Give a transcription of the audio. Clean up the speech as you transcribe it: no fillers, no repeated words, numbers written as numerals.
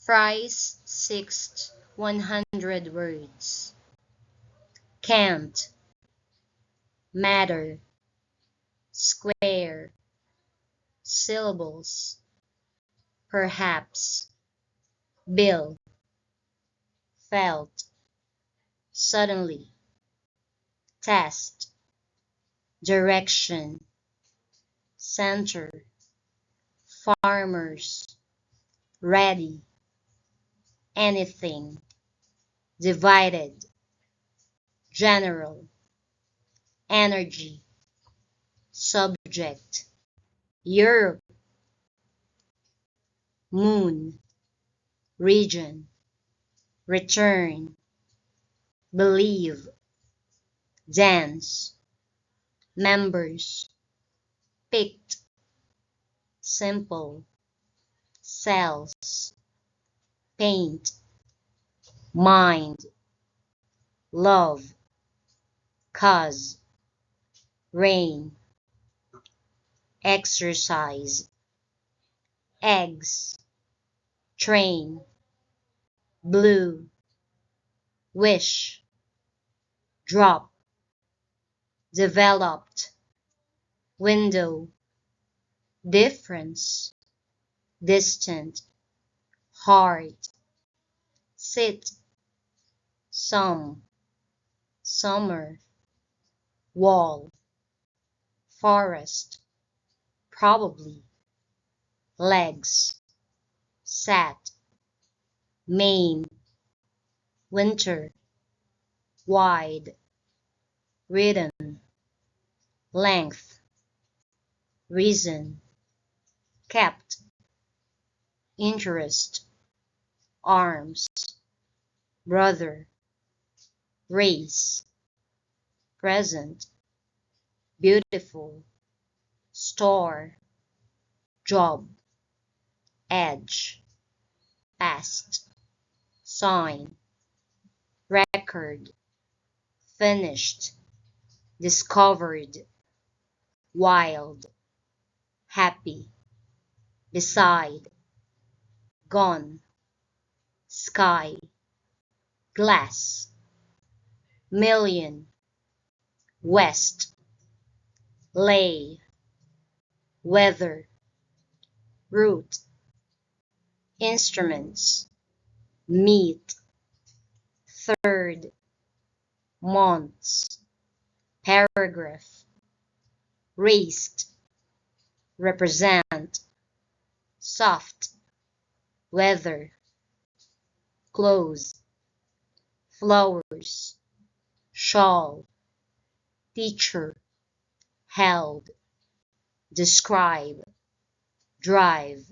Phrase 6, 100 words. Can't, matter, square, syllables, perhaps, bill, felt, suddenly, test, direction, center, farmers, ready, anything, divided, general, energy, subject, Europe, moon, region, return, believe, dance, members, picked, simple, cells, paint, mind, love, cause, rain, exercise, eggs, train, blue, wish, drop, developed, window, difference, distant, hard, sit, some, summer, wall, forest, probably, legs, sat, main, winter, wide, written, length, reason, kept, interest, arms, brother, race, present, beautiful, store, job, edge, past, sign, record, finished, discovered, wild, happy, beside, gone, sky, glass, million, west, lay, weather, root, instruments, meat, third, months, paragraph, raised, represent, soft, weather, close, flowers, shawl, teacher, held, describe, drive,